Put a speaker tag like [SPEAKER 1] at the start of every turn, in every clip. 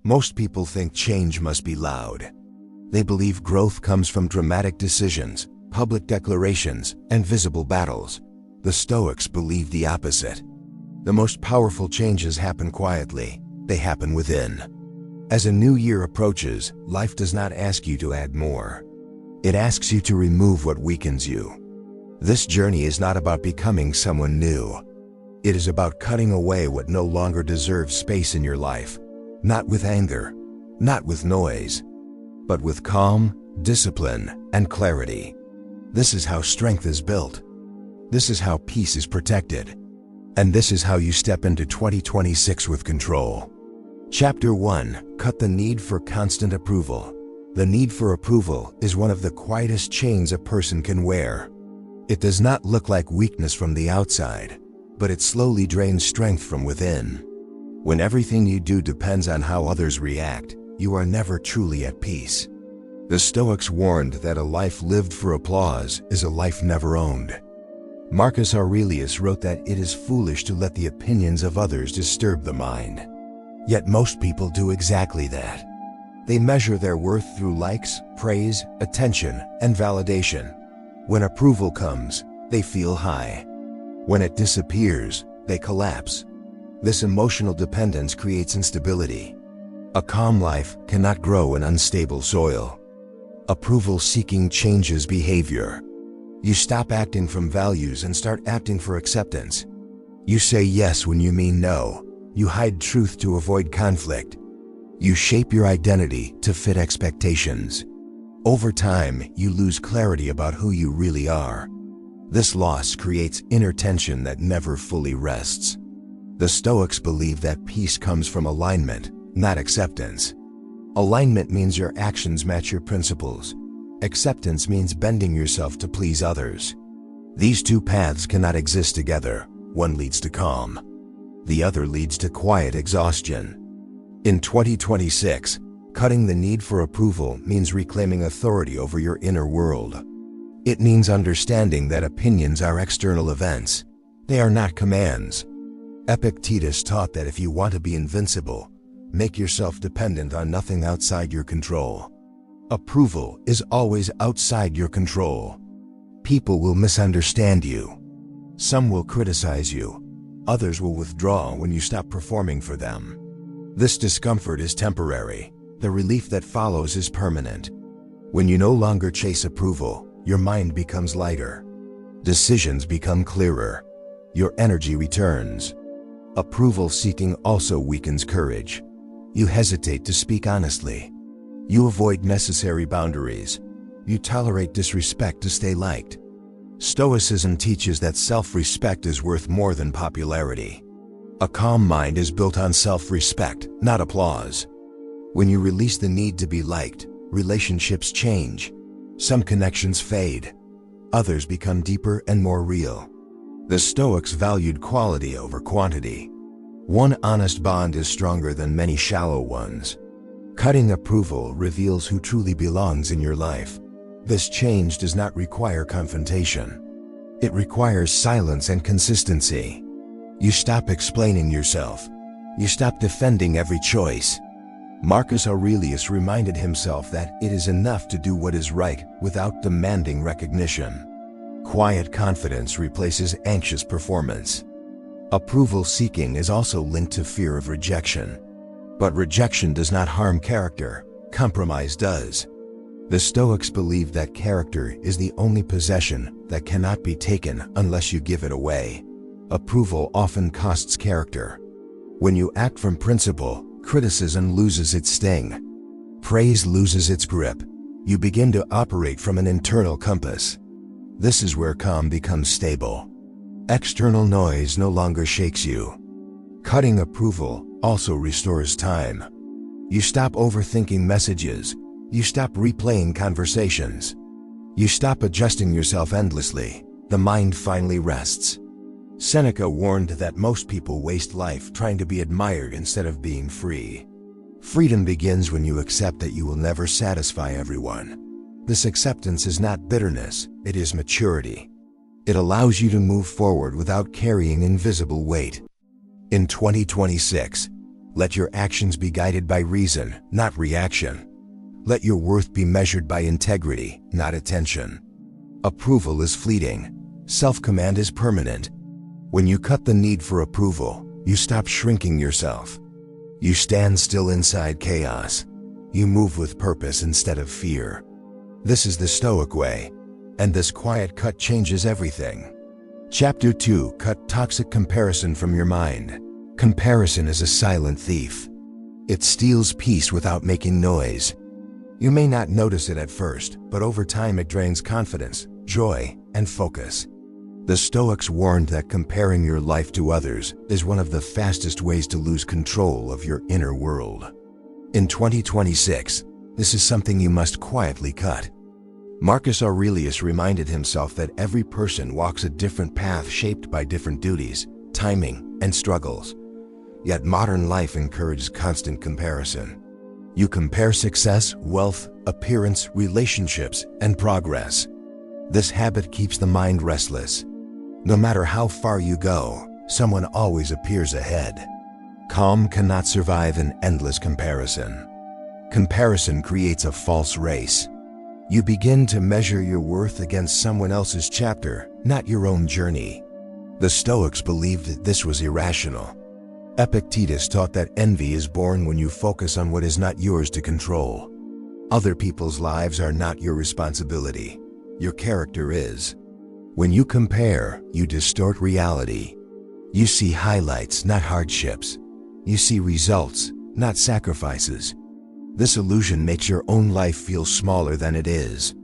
[SPEAKER 1] Most people think change must be loud. They believe growth comes from dramatic decisions, public declarations, and visible battles. The Stoics believe the opposite. The most powerful changes happen quietly. They happen within. As a new year approaches, life does not ask you to add more. It asks you to remove what weakens you. This journey is not about becoming someone new. It is about cutting away what no longer deserves space in your life. Not with anger, not with noise, but with calm, discipline, and clarity. This is how strength is built. This is how peace is protected. And this is how you step into 2026 with control. Chapter 1. Cut the need for constant approval. The need for approval is one of the quietest chains a person can wear. It does not look like weakness from the outside, but it slowly drains strength from within. When everything you do depends on how others react, you are never truly at peace. The Stoics warned that a life lived for applause is a life never owned. Marcus Aurelius wrote that it is foolish to let the opinions of others disturb the mind. Yet most people do exactly that. They measure their worth through likes, praise, attention, and validation. When approval comes, they feel high. When it disappears, they collapse. This emotional dependence creates instability. A calm life cannot grow in unstable soil. Approval seeking changes behavior. You stop acting from values and start acting for acceptance. You say yes when you mean no. You hide truth to avoid conflict. You shape your identity to fit expectations. Over time, you lose clarity about who you really are. This loss creates inner tension that never fully rests. The Stoics believe that peace comes from alignment, not acceptance. Alignment means your actions match your principles. Acceptance means bending yourself to please others. These two paths cannot exist together. One leads to calm. The other leads to quiet exhaustion. In 2026, cutting the need for approval means reclaiming authority over your inner world. It means understanding that opinions are external events. They are not commands. Epictetus taught that if you want to be invincible, make yourself dependent on nothing outside your control. Approval is always outside your control. People will misunderstand you. Some will criticize you. Others will withdraw when you stop performing for them. This discomfort is temporary. The relief that follows is permanent. When you no longer chase approval, your mind becomes lighter. Decisions become clearer. Your energy returns. Approval seeking also weakens courage. You hesitate to speak honestly. You avoid necessary boundaries. You tolerate disrespect to stay liked. Stoicism teaches that self-respect is worth more than popularity. A calm mind is built on self-respect, not applause. When you release the need to be liked, relationships change. Some connections fade. Others become deeper and more real. The Stoics valued quality over quantity. One honest bond is stronger than many shallow ones. Cutting approval reveals who truly belongs in your life. This change does not require confrontation. It requires silence and consistency. You stop explaining yourself. You stop defending every choice. Marcus Aurelius reminded himself that it is enough to do what is right without demanding recognition. Quiet confidence replaces anxious performance. Approval seeking is also linked to fear of rejection. But rejection does not harm character. Compromise does. The Stoics believe that character is the only possession that cannot be taken unless you give it away. Approval often costs character. When you act from principle, criticism loses its sting. Praise loses its grip. You begin to operate from an internal compass. This is where calm becomes stable. External noise no longer shakes you. Cutting approval also restores time. You stop overthinking messages. You stop replaying conversations. You stop adjusting yourself endlessly. The mind finally rests. Seneca warned that most people waste life trying to be admired instead of being free. Freedom begins when you accept that you will never satisfy everyone. This acceptance is not bitterness, it is maturity. It allows you to move forward without carrying invisible weight. In 2026, Let your actions be guided by reason, not reaction. Let your worth be measured by integrity, not attention. Approval is fleeting. Self-command is permanent. When you cut the need for approval, you stop shrinking yourself. You stand still inside chaos. You move with purpose instead of fear. This is the Stoic way, and this quiet cut changes everything. Chapter 2. Cut toxic comparison from your mind. Comparison is a silent thief. It steals peace without making noise. You may not notice it at first, but over time it drains confidence, joy, and focus. The Stoics warned that comparing your life to others is one of the fastest ways to lose control of your inner world. In 2026, this is something you must quietly cut. Marcus Aurelius reminded himself that every person walks a different path shaped by different duties, timing, and struggles. Yet modern life encourages constant comparison. You compare success, wealth, appearance, relationships, and progress. This habit keeps the mind restless. No matter how far you go, someone always appears ahead. Calm cannot survive an endless comparison. Comparison creates a false race. You begin to measure your worth against someone else's chapter, not your own journey. The Stoics believed that this was irrational. Epictetus taught that envy is born when you focus on what is not yours to control. Other people's lives are not your responsibility. Your character is. When you compare, you distort reality. You see highlights, not hardships. You see results, not sacrifices. This illusion makes your own life feel smaller than it is.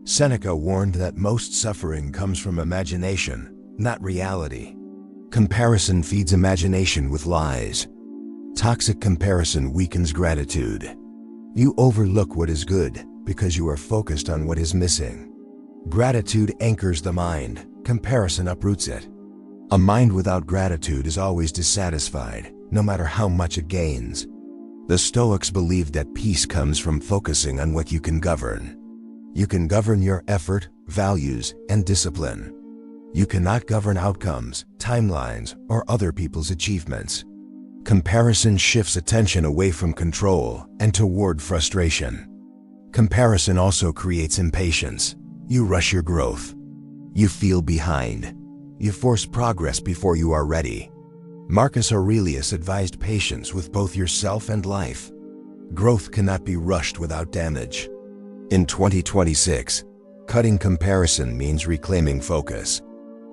[SPEAKER 1] Seneca warned that most suffering comes from imagination, not reality. Comparison feeds imagination with lies. Toxic comparison weakens gratitude. You overlook what is good because you are focused on what is missing. Gratitude anchors the mind, comparison uproots it. A mind without gratitude is always dissatisfied, no matter how much it gains. The Stoics believed that peace comes from focusing on what you can govern. You can govern your effort, values, and discipline. You cannot govern outcomes, timelines, or other people's achievements. Comparison shifts attention away from control and toward frustration. Comparison also creates impatience. You rush your growth. You feel behind. You force progress before you are ready. Marcus Aurelius advised patience with both yourself and life. Growth cannot be rushed without damage. In 2026, cutting comparison means reclaiming focus.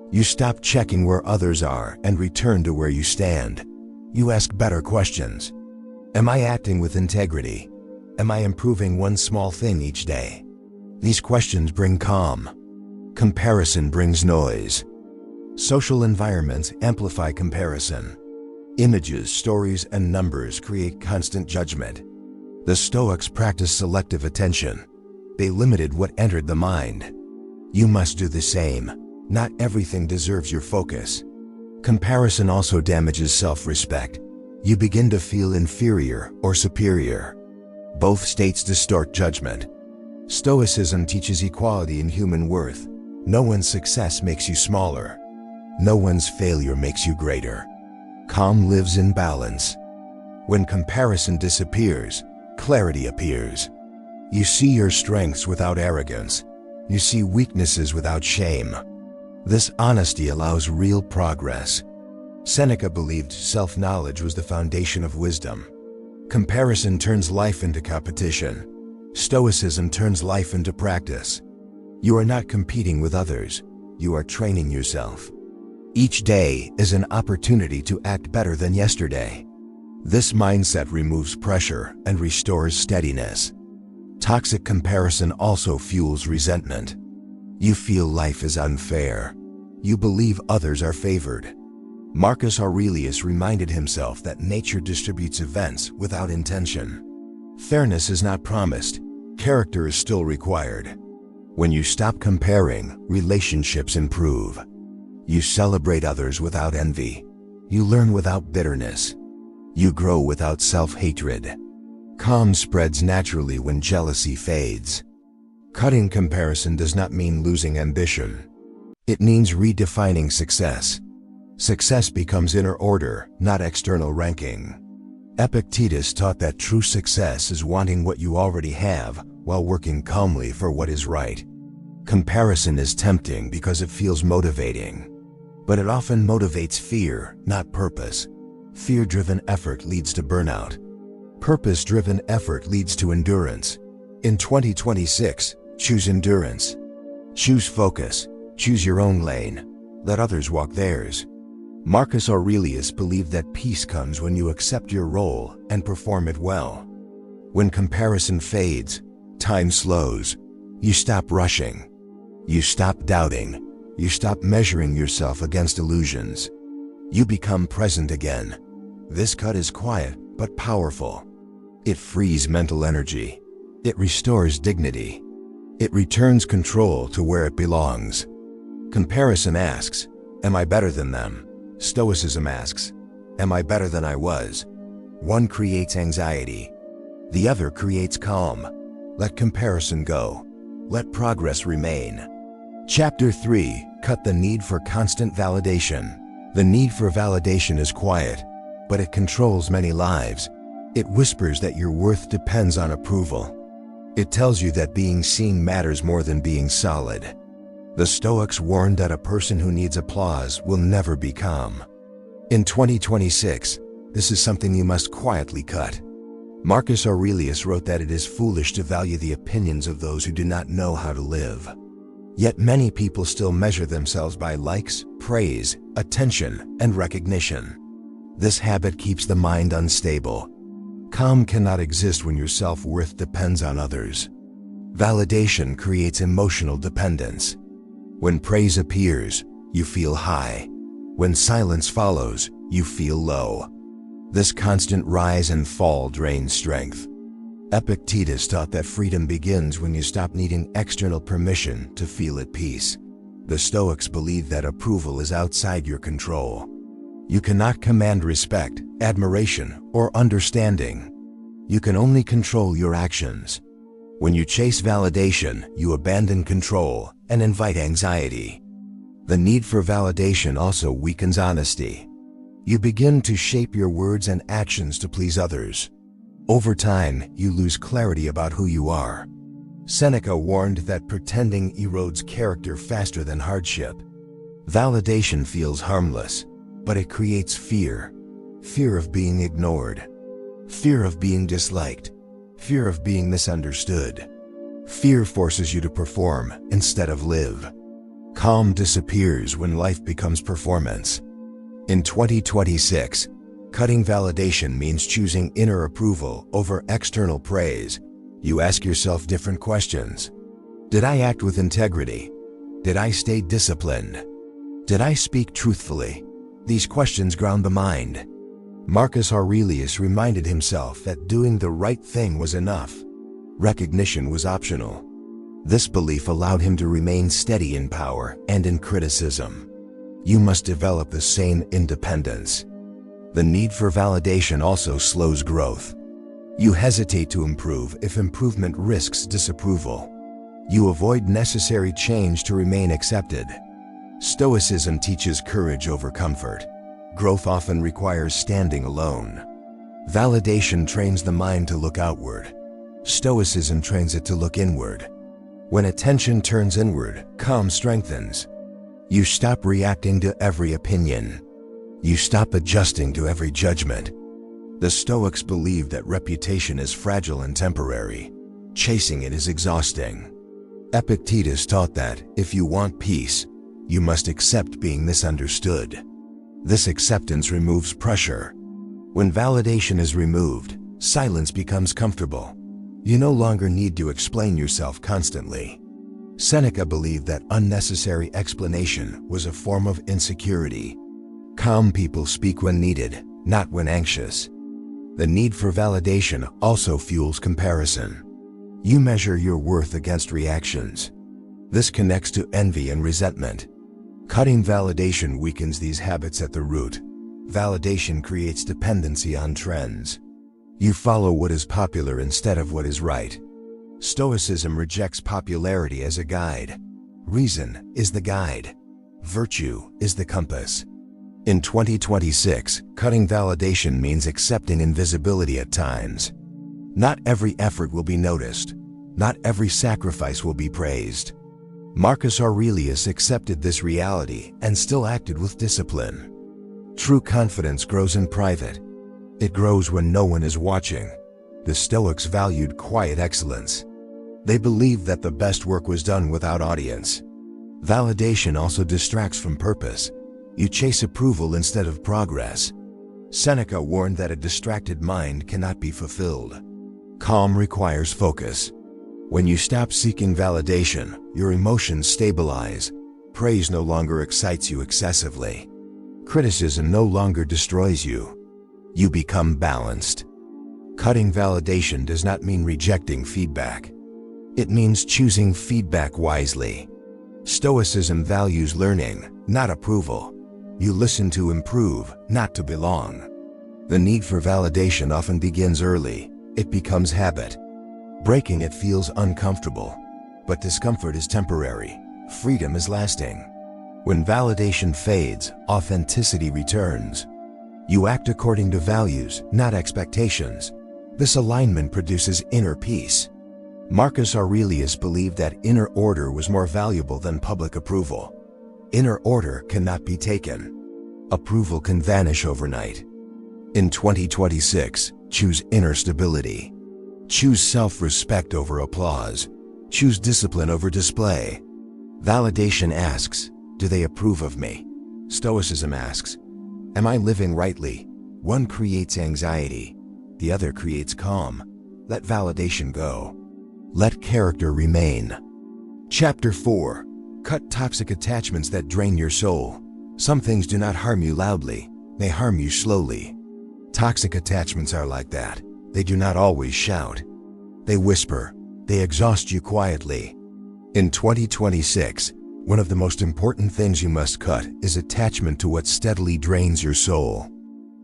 [SPEAKER 1] You stop checking where others are and return to where you stand. You ask better questions. Am I acting with integrity? Am I improving one small thing each day? These questions bring calm. Comparison brings noise. Social environments amplify comparison. Images, stories, and numbers create constant judgment. The Stoics practiced selective attention. They limited what entered the mind. You must do the same. Not everything deserves your focus. Comparison also damages self-respect. You begin to feel inferior or superior. Both states distort judgment. Stoicism teaches equality in human worth. No one's success makes you smaller. No one's failure makes you greater. Calm lives in balance. When comparison disappears, clarity appears. You see your strengths without arrogance. You see weaknesses without shame. This honesty allows real progress. Seneca believed self-knowledge was the foundation of wisdom. Comparison turns life into competition. Stoicism turns life into practice. You are not competing with others. You are training yourself. Each day is an opportunity to act better than yesterday. This mindset removes pressure and restores steadiness. Toxic comparison also fuels resentment. You feel life is unfair. You believe others are favored. Marcus Aurelius reminded himself that nature distributes events without intention. Fairness is not promised. Character is still required. When you stop comparing, relationships improve. You celebrate others without envy. You learn without bitterness. You grow without self-hatred. Calm spreads naturally when jealousy fades. Cutting comparison does not mean losing ambition. It means redefining success. Success becomes inner order, not external ranking. Epictetus taught that true success is wanting what you already have while working calmly for what is right. Comparison is tempting because it feels motivating, but it often motivates fear, not purpose. Fear-driven effort leads to burnout. Purpose-driven effort leads to endurance. In 2026, choose endurance. Choose focus. Choose your own lane. Let others walk theirs. Marcus Aurelius believed that peace comes when you accept your role and perform it well. When comparison fades, time slows. You stop rushing. You stop doubting. You stop measuring yourself against illusions. You become present again. This cut is quiet but powerful. It frees mental energy. It restores dignity. It returns control to where it belongs. Comparison asks, am I better than them? Stoicism asks, am I better than I was? One creates anxiety. The other creates calm. Let comparison go. Let progress remain. Chapter 3. Cut the need for constant validation. The need for validation is quiet, but it controls many lives. It whispers that your worth depends on approval. It tells you that being seen matters more than being solid. The Stoics warned that a person who needs applause will never be calm. In 2026, this is something you must quietly cut. Marcus Aurelius wrote that it is foolish to value the opinions of those who do not know how to live. Yet many people still measure themselves by likes, praise, attention, and recognition. This habit keeps the mind unstable. Calm cannot exist when your self-worth depends on others. Validation creates emotional dependence. When praise appears, you feel high. When silence follows, you feel low. This constant rise and fall drains strength. Epictetus taught that freedom begins when you stop needing external permission to feel at peace. The Stoics believe that approval is outside your control. You cannot command respect, admiration, or understanding. You can only control your actions. When you chase validation, you abandon control and invite anxiety. The need for validation also weakens honesty. You begin to shape your words and actions to please others. Over time, you lose clarity about who you are. Seneca warned that pretending erodes character faster than hardship. Validation feels harmless, but it creates fear. Fear of being ignored. Fear of being disliked. Fear of being misunderstood. Fear forces you to perform instead of live. Calm disappears when life becomes performance. In 2026, cutting validation means choosing inner approval over external praise. You ask yourself different questions. Did I act with integrity? Did I stay disciplined? Did I speak truthfully? These questions ground the mind. Marcus Aurelius reminded himself that doing the right thing was enough. Recognition was optional. This belief allowed him to remain steady in power and in criticism. You must develop the same independence. The need for validation also slows growth. You hesitate to improve if improvement risks disapproval. You avoid necessary change to remain accepted. Stoicism teaches courage over comfort. Growth often requires standing alone. Validation trains the mind to look outward. Stoicism trains it to look inward. When attention turns inward, calm strengthens. You stop reacting to every opinion. You stop adjusting to every judgment. The Stoics believe that reputation is fragile and temporary. Chasing it is exhausting. Epictetus taught that if you want peace, you must accept being misunderstood. This acceptance removes pressure. When validation is removed, silence becomes comfortable. You no longer need to explain yourself constantly. Seneca believed that unnecessary explanation was a form of insecurity. Calm people speak when needed, not when anxious. The need for validation also fuels comparison. You measure your worth against reactions. This connects to envy and resentment. Cutting validation weakens these habits at the root. Validation creates dependency on trends. You follow what is popular instead of what is right. Stoicism rejects popularity as a guide. Reason is the guide. Virtue is the compass. In 2026, cutting validation means accepting invisibility at times. Not every effort will be noticed. Not every sacrifice will be praised. Marcus Aurelius accepted this reality and still acted with discipline. True confidence grows in private. It grows when no one is watching. The Stoics valued quiet excellence. They believed that the best work was done without audience. Validation also distracts from purpose. You chase approval instead of progress. Seneca warned that a distracted mind cannot be fulfilled. Calm requires focus. When you stop seeking validation, your emotions stabilize. Praise no longer excites you excessively. Criticism no longer destroys you. You become balanced. Cutting validation does not mean rejecting feedback. It means choosing feedback wisely. Stoicism values learning, not approval. You listen to improve, not to belong. The need for validation often begins early. It becomes habit. Breaking it feels uncomfortable, but discomfort is temporary. Freedom is lasting. When validation fades, authenticity returns. You act according to values, not expectations. This alignment produces inner peace. Marcus Aurelius believed that inner order was more valuable than public approval. Inner order cannot be taken. Approval can vanish overnight. In 2026, choose inner stability. Choose self-respect over applause. Choose discipline over display. Validation asks, do they approve of me? Stoicism asks, am I living rightly? One creates anxiety. The other creates calm. Let validation go. Let character remain. Chapter 4. Cut toxic attachments that drain your soul. Some things do not harm you loudly. They harm you slowly. Toxic attachments are like that. They do not always shout. They whisper. They exhaust you quietly. In 2026, one of the most important things you must cut is attachment to what steadily drains your soul.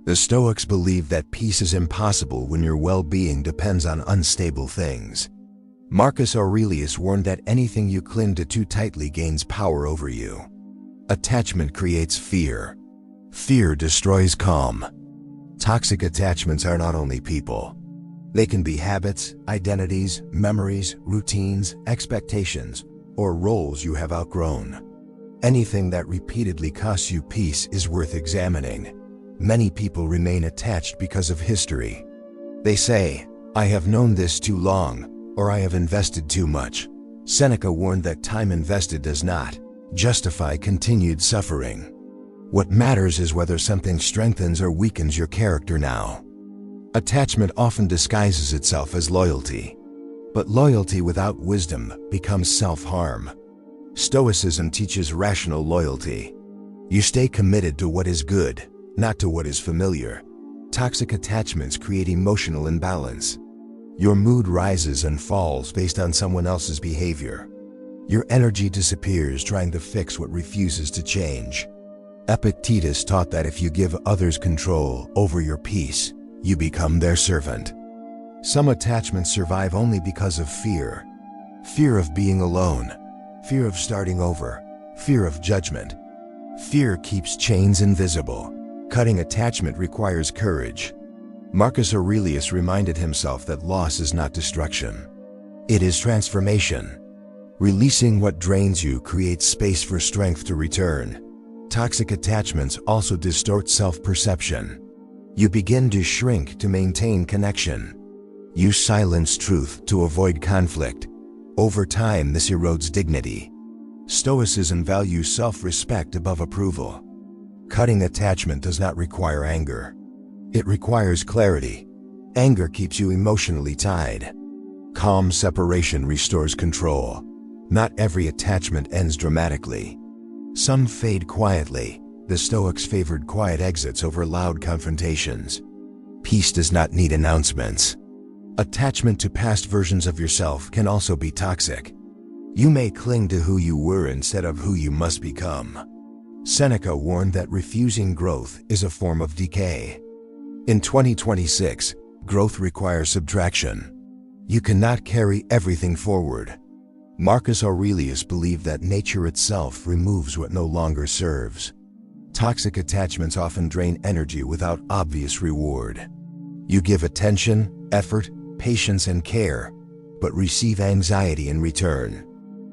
[SPEAKER 1] The Stoics believe that peace is impossible when your well-being depends on unstable things. Marcus Aurelius warned that anything you cling to too tightly gains power over you. Attachment creates fear. Fear destroys calm. Toxic attachments are not only people. They can be habits, identities, memories, routines, expectations, or roles you have outgrown. Anything that repeatedly costs you peace is worth examining. Many people remain attached because of history. They say, I have known this too long, or I have invested too much. Seneca warned that time invested does not justify continued suffering. What matters is whether something strengthens or weakens your character now. Attachment often disguises itself as loyalty. But loyalty without wisdom becomes self-harm. Stoicism teaches rational loyalty. You stay committed to what is good, not to what is familiar. Toxic attachments create emotional imbalance. Your mood rises and falls based on someone else's behavior. Your energy disappears trying to fix what refuses to change. Epictetus taught that if you give others control over your peace, you become their servant. Some attachments survive only because of fear. Fear of being alone, fear of starting over, fear of judgment. Fear keeps chains invisible. Cutting attachment requires courage. Marcus Aurelius reminded himself that loss is not destruction. It is transformation. Releasing what drains you creates space for strength to return. Toxic attachments also distort self-perception. You begin to shrink to maintain connection. You silence truth to avoid conflict. Over time, this erodes dignity. Stoicism values self-respect above approval. Cutting attachment does not require anger. It requires clarity. Anger keeps you emotionally tied. Calm separation restores control. Not every attachment ends dramatically. Some fade quietly. The Stoics favored quiet exits over loud confrontations. Peace does not need announcements. Attachment to past versions of yourself can also be toxic. You may cling to who you were instead of who you must become. Seneca warned that refusing growth is a form of decay. In 2026, growth requires subtraction. You cannot carry everything forward. Marcus Aurelius believed that nature itself removes what no longer serves. Toxic attachments often drain energy without obvious reward. You give attention, effort, patience, and care, but receive anxiety in return.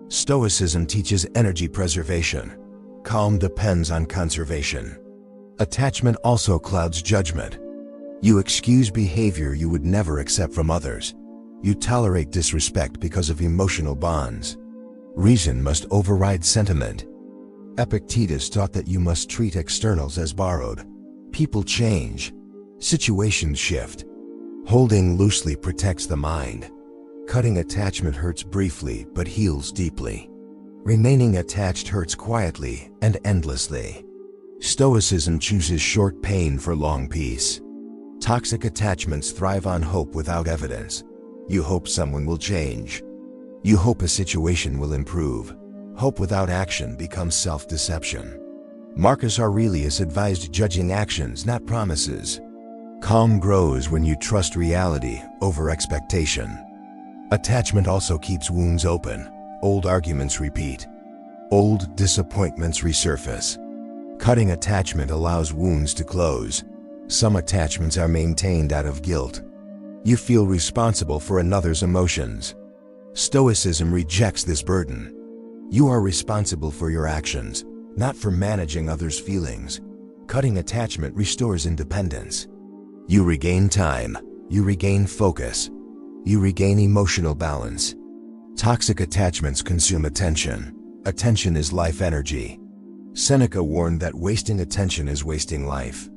[SPEAKER 1] Stoicism teaches energy preservation. Calm depends on conservation. Attachment also clouds judgment. You excuse behavior you would never accept from others. You tolerate disrespect because of emotional bonds. Reason must override sentiment. Epictetus taught that you must treat externals as borrowed. People change. Situations shift. Holding loosely protects the mind. Cutting attachment hurts briefly but heals deeply. Remaining attached hurts quietly and endlessly. Stoicism chooses short pain for long peace. Toxic attachments thrive on hope without evidence. You hope someone will change. You hope a situation will improve. Hope without action becomes self-deception. Marcus Aurelius advised judging actions, not promises. Calm grows when you trust reality over expectation. Attachment also keeps wounds open. Old arguments repeat. Old disappointments resurface. Cutting attachment allows wounds to close. Some attachments are maintained out of guilt. You feel responsible for another's emotions. Stoicism rejects this burden. You are responsible for your actions, not for managing others' feelings. Cutting attachment restores independence. You regain time. You regain focus. You regain emotional balance. Toxic attachments consume attention. Attention is life energy. Seneca warned that wasting attention is wasting life.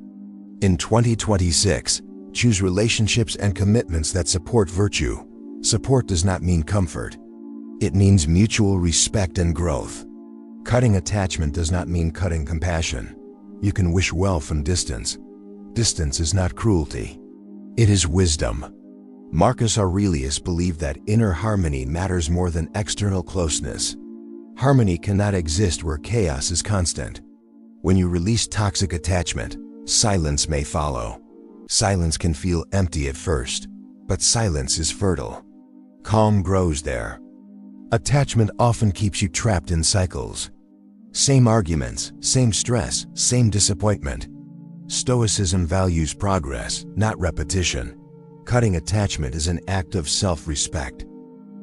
[SPEAKER 1] In 2026, choose relationships and commitments that support virtue. Support does not mean comfort. It means mutual respect and growth. Cutting attachment does not mean cutting compassion. You can wish well from distance. Distance is not cruelty. It is wisdom. Marcus Aurelius believed that inner harmony matters more than external closeness. Harmony cannot exist where chaos is constant. When you release toxic attachment, silence may follow. Silence can feel empty at first, but silence is fertile. Calm grows there. Attachment often keeps you trapped in cycles. Same arguments, same stress, same disappointment. Stoicism values progress, not repetition. Cutting attachment is an act of self-respect.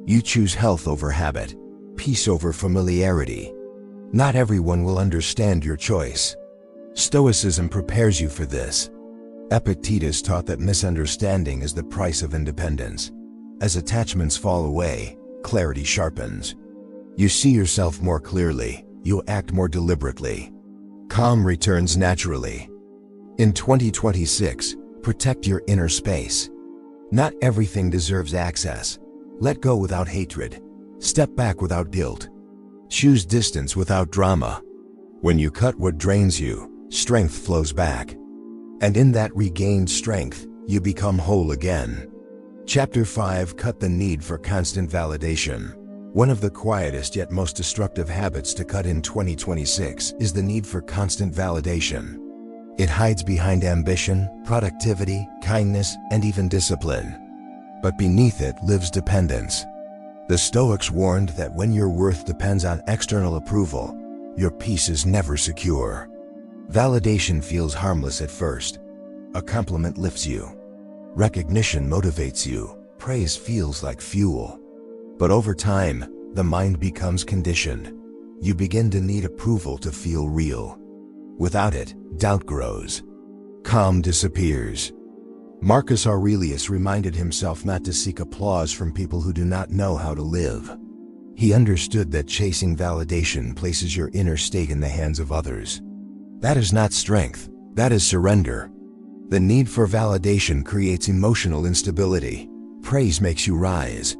[SPEAKER 1] You choose health over habit. Peace over familiarity. Not everyone will understand your choice. Stoicism prepares you for this. Epictetus taught that misunderstanding is the price of independence. As attachments fall away, clarity sharpens. You see yourself more clearly. You act more deliberately. Calm returns naturally. In 2026, protect your inner space. Not everything deserves access. Let go without hatred. Step back without guilt. Choose distance without drama. When you cut what drains you, strength flows back. And in that regained strength, you become whole again. Chapter 5: Cut the need for constant validation. One of the quietest yet most destructive habits to cut in 2026 is the need for constant validation. It hides behind ambition, productivity, kindness, and even discipline. But beneath it lives dependence. The Stoics warned that when your worth depends on external approval, your peace is never secure. Validation feels harmless at first. A compliment lifts you. Recognition motivates you. Praise feels like fuel. But over time, the mind becomes conditioned. You begin to need approval to feel real. Without it, doubt grows. Calm disappears. Marcus Aurelius reminded himself not to seek applause from people who do not know how to live. He understood that chasing validation places your inner state in the hands of others. That is not strength, that is surrender. The need for validation creates emotional instability. Praise makes you rise.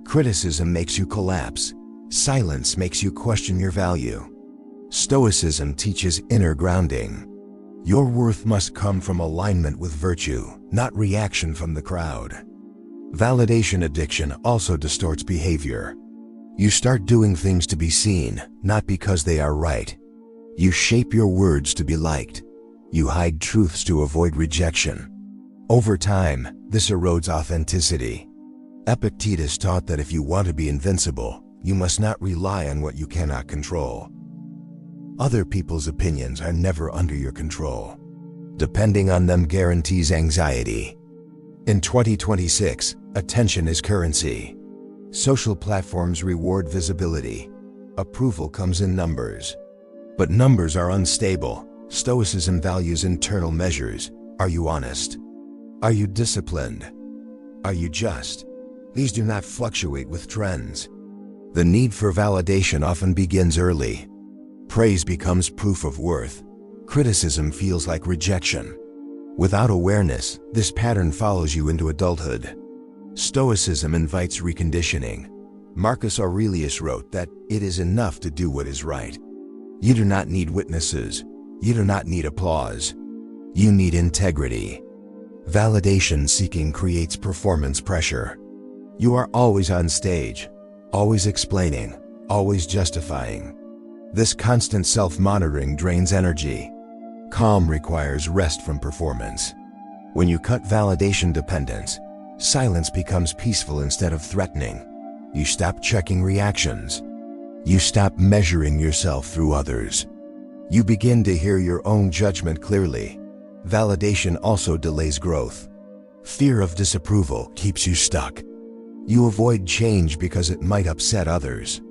[SPEAKER 1] Criticism makes you collapse. Silence makes you question your value. Stoicism teaches inner grounding. Your worth must come from alignment with virtue, not reaction from the crowd. Validation addiction also distorts behavior. You start doing things to be seen, not because they are right. You shape your words to be liked. You hide truths to avoid rejection. Over time, this erodes authenticity. Epictetus taught that if you want to be invincible, you must not rely on what you cannot control. Other people's opinions are never under your control. Depending on them guarantees anxiety. In 2026, attention is currency. Social platforms reward visibility. Approval comes in numbers. But numbers are unstable. Stoicism values internal measures. Are you honest? Are you disciplined? Are you just? These do not fluctuate with trends. The need for validation often begins early. Praise becomes proof of worth. Criticism feels like rejection. Without awareness, this pattern follows you into adulthood. Stoicism invites reconditioning. Marcus Aurelius wrote that it is enough to do what is right. You do not need witnesses. You do not need applause. You need integrity. Validation seeking creates performance pressure. You are always on stage, always explaining, always justifying. This constant self-monitoring drains energy. Calm requires rest from performance. When you cut validation dependence, silence becomes peaceful instead of threatening. You stop checking reactions. You stop measuring yourself through others. You begin to hear your own judgment clearly. Validation also delays growth. Fear of disapproval keeps you stuck. You avoid change because it might upset others.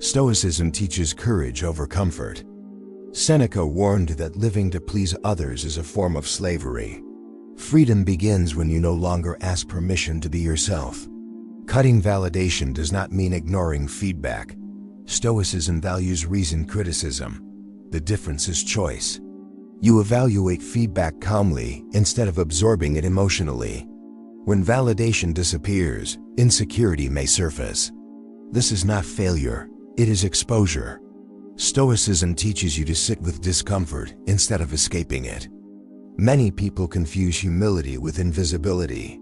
[SPEAKER 1] Stoicism teaches courage over comfort. Seneca warned that living to please others is a form of slavery. Freedom begins when you no longer ask permission to be yourself. Cutting validation does not mean ignoring feedback. Stoicism values reasoned criticism. The difference is choice. You evaluate feedback calmly instead of absorbing it emotionally. When validation disappears, insecurity may surface. This is not failure, it is exposure. Stoicism teaches you to sit with discomfort instead of escaping it. Many people confuse humility with invisibility.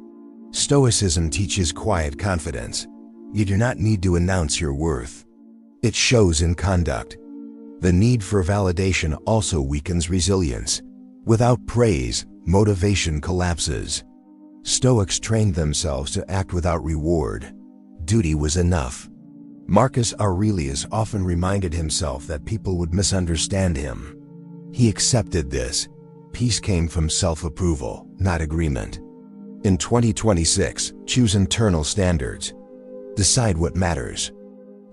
[SPEAKER 1] Stoicism teaches quiet confidence. You do not need to announce your worth. It shows in conduct. The need for validation also weakens resilience. Without praise, motivation collapses. Stoics trained themselves to act without reward. Duty was enough. Marcus Aurelius often reminded himself that people would misunderstand him. He accepted this. Peace came from self-approval, not agreement. In 2026, choose internal standards. Decide what matters.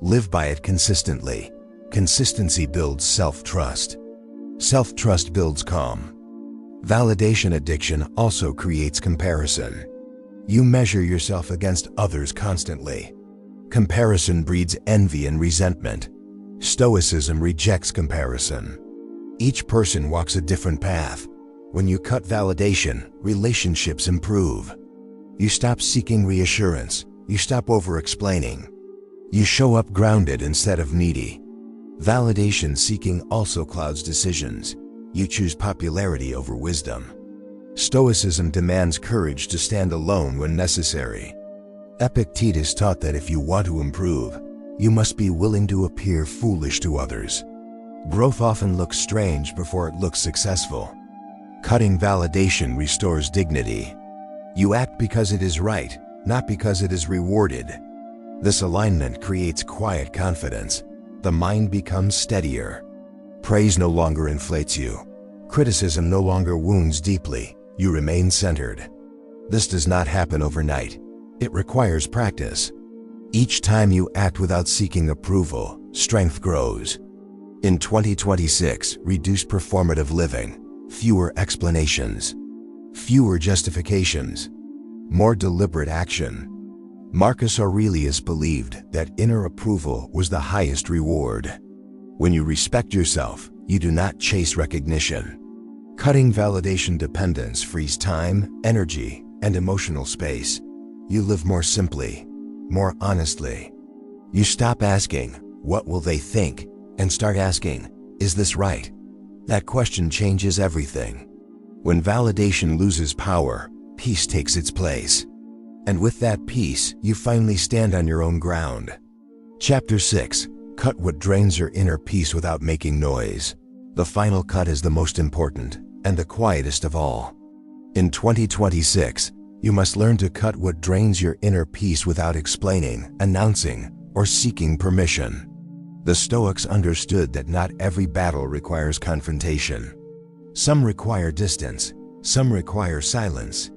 [SPEAKER 1] Live by it consistently. Consistency builds self-trust. Self-trust builds calm. Validation addiction also creates comparison. You measure yourself against others constantly. Comparison breeds envy and resentment. Stoicism rejects comparison. Each person walks a different path. When you cut validation, relationships improve. You stop seeking reassurance. You stop over-explaining. You show up grounded instead of needy. Validation seeking also clouds decisions. You choose popularity over wisdom. Stoicism demands courage to stand alone when necessary. Epictetus taught that if you want to improve, you must be willing to appear foolish to others. Growth often looks strange before it looks successful. Cutting validation restores dignity. You act because it is right, not because it is rewarded. This alignment creates quiet confidence. The mind becomes steadier. Praise no longer inflates you. Criticism no longer wounds deeply. You remain centered. This does not happen overnight. It requires practice. Each time you act without seeking approval, strength grows. In 2026, reduce performative living. Fewer explanations. Fewer justifications. More deliberate action. Marcus Aurelius believed that inner approval was the highest reward. When you respect yourself, you do not chase recognition. Cutting validation dependence frees time, energy, and emotional space. You live more simply, more honestly. You stop asking, "What will they think?" and start asking, "Is this right?" That question changes everything. When validation loses power, peace takes its place. And with that peace, you finally stand on your own ground. Chapter 6. Cut what drains your inner peace without making noise. The final cut is the most important, and the quietest of all. In 2026, you must learn to cut what drains your inner peace without explaining, announcing, or seeking permission. The Stoics understood that not every battle requires confrontation. Some require distance, some require silence,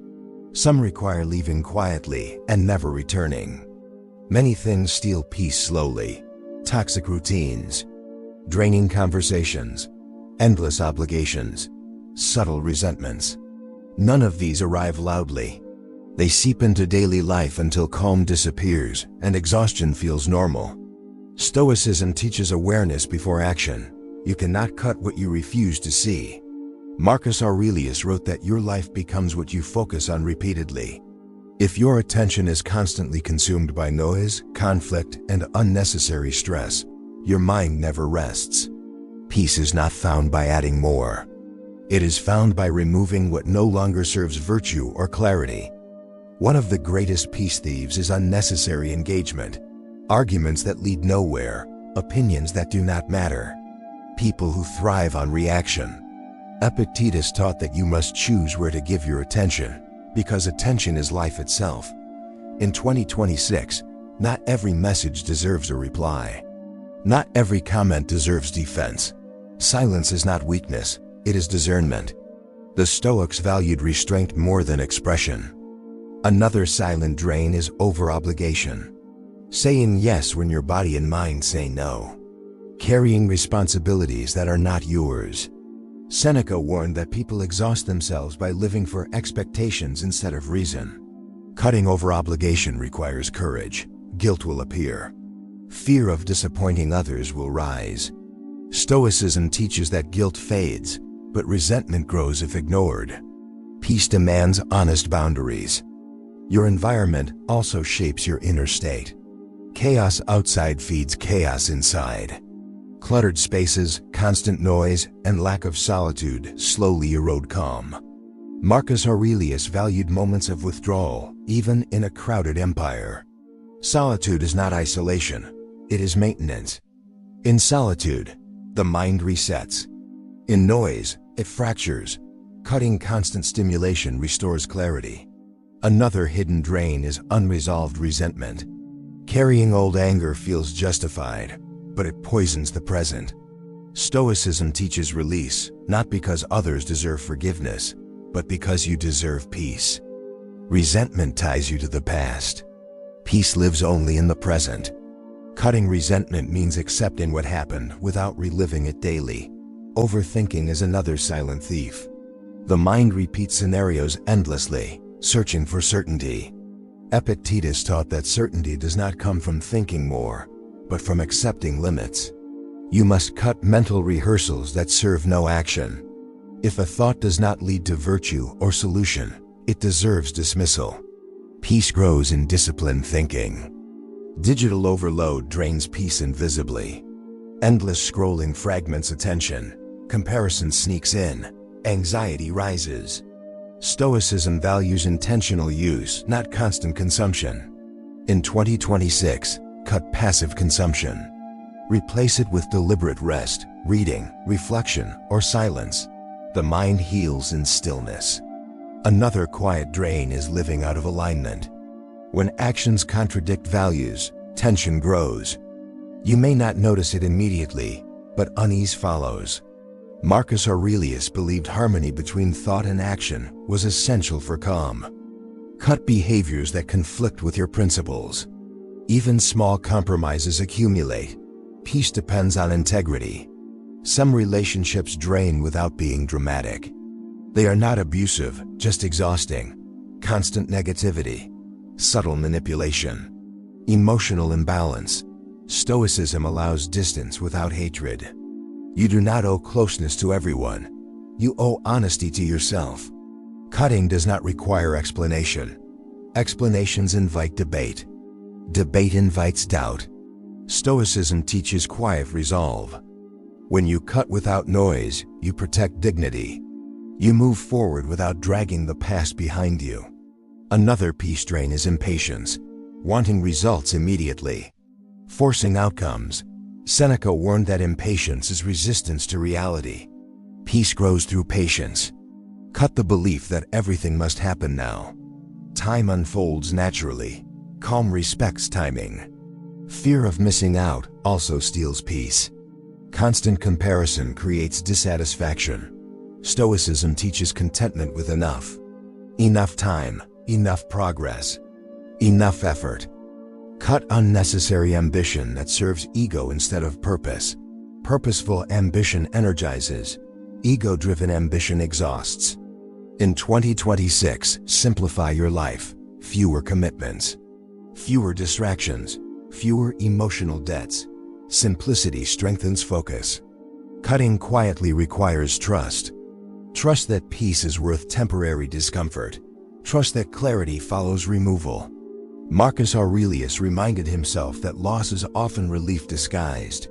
[SPEAKER 1] some require leaving quietly and never returning. Many things steal peace slowly: toxic routines, draining conversations, endless obligations, subtle resentments. None of these arrive loudly. They seep into daily life until calm disappears and exhaustion feels normal. Stoicism teaches awareness before action. You cannot cut what you refuse to see. Marcus Aurelius wrote that your life becomes what you focus on repeatedly. If your attention is constantly consumed by noise, conflict, and unnecessary stress, your mind never rests. Peace is not found by adding more. It is found by removing what no longer serves virtue or clarity. One of the greatest peace thieves is unnecessary engagement. Arguments that lead nowhere, opinions that do not matter, people who thrive on reaction. Epictetus taught that you must choose where to give your attention, because attention is life itself. In 2026, not every message deserves a reply. Not every comment deserves defense. Silence is not weakness, it is discernment. The Stoics valued restraint more than expression. Another silent drain is over-obligation. Saying yes when your body and mind say no. Carrying responsibilities that are not yours. Seneca warned that people exhaust themselves by living for expectations instead of reason. Cutting over obligation requires courage. Guilt will appear. Fear of disappointing others will rise. Stoicism teaches that guilt fades, but resentment grows if ignored. Peace demands honest boundaries. Your environment also shapes your inner state. Chaos outside feeds chaos inside. Cluttered spaces, constant noise, and lack of solitude slowly erode calm. Marcus Aurelius valued moments of withdrawal, even in a crowded empire. Solitude is not isolation, it is maintenance. In solitude, the mind resets. In noise, it fractures. Cutting constant stimulation restores clarity. Another hidden drain is unresolved resentment. Carrying old anger feels justified, but it poisons the present. Stoicism teaches release, not because others deserve forgiveness, but because you deserve peace. Resentment ties you to the past. Peace lives only in the present. Cutting resentment means accepting what happened without reliving it daily. Overthinking is another silent thief. The mind repeats scenarios endlessly, searching for certainty. Epictetus taught that certainty does not come from thinking more, but from accepting limits. You must cut mental rehearsals that serve no action. If a thought does not lead to virtue or solution, it deserves dismissal. Peace grows in disciplined thinking. Digital overload drains peace invisibly. Endless scrolling fragments attention. Comparison sneaks in. Anxiety rises. Stoicism values intentional use, not constant consumption. In 2026, cut passive consumption. Replace it with deliberate rest, reading, reflection, or silence. The mind heals in stillness. Another quiet drain is living out of alignment. When actions contradict values, tension grows. You may not notice it immediately, but unease follows. Marcus Aurelius believed harmony between thought and action was essential for calm. Cut behaviors that conflict with your principles. Even small compromises accumulate. Peace depends on integrity. Some relationships drain without being dramatic. They are not abusive, just exhausting. Constant negativity. Subtle manipulation. Emotional imbalance. Stoicism allows distance without hatred. You do not owe closeness to everyone. You owe honesty to yourself. Cutting does not require explanation. Explanations invite debate. Debate invites doubt. Stoicism teaches quiet resolve. When you cut without noise, you protect dignity. You move forward without dragging the past behind you. Another peace drain is impatience, wanting results immediately, forcing outcomes. Seneca warned that impatience is resistance to reality. Peace grows through patience. Cut the belief that everything must happen now. Time unfolds naturally. Calm respects timing. Fear of missing out also steals peace. Constant comparison creates dissatisfaction. Stoicism teaches contentment with enough. Enough time, enough progress, enough effort. Cut unnecessary ambition that serves ego instead of purpose. Purposeful ambition energizes. Ego-driven ambition exhausts. In 2026, simplify your life. Fewer commitments. Fewer distractions. Fewer emotional debts. Simplicity strengthens focus. Cutting quietly requires trust. Trust that peace is worth temporary discomfort. Trust that clarity follows removal. Marcus Aurelius reminded himself that loss is often relief disguised.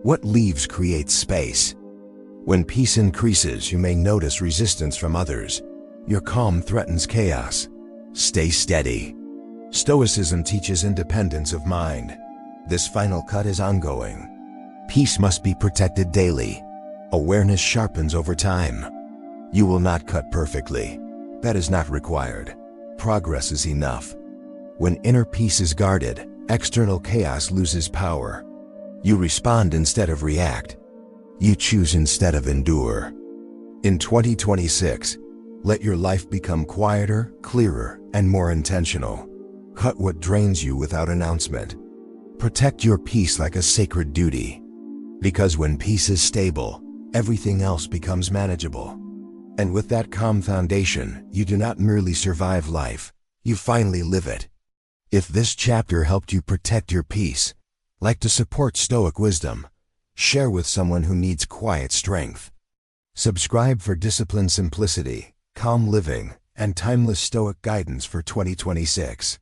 [SPEAKER 1] What leaves creates space. When peace increases, you may notice resistance from others. Your calm threatens chaos. Stay steady. Stoicism teaches independence of mind. This final cut is ongoing. Peace must be protected daily. Awareness sharpens over time. You will not cut perfectly. That is not required. Progress is enough. When inner peace is guarded, external chaos loses power. You respond instead of react. You choose instead of endure. In 2026, let your life become quieter, clearer, and more intentional. Cut what drains you without announcement. Protect your peace like a sacred duty. Because when peace is stable, everything else becomes manageable. And with that calm foundation, you do not merely survive life, you finally live it. If this chapter helped you protect your peace, like to support Stoic wisdom, share with someone who needs quiet strength. Subscribe for disciplined simplicity, calm living, and timeless Stoic guidance for 2026.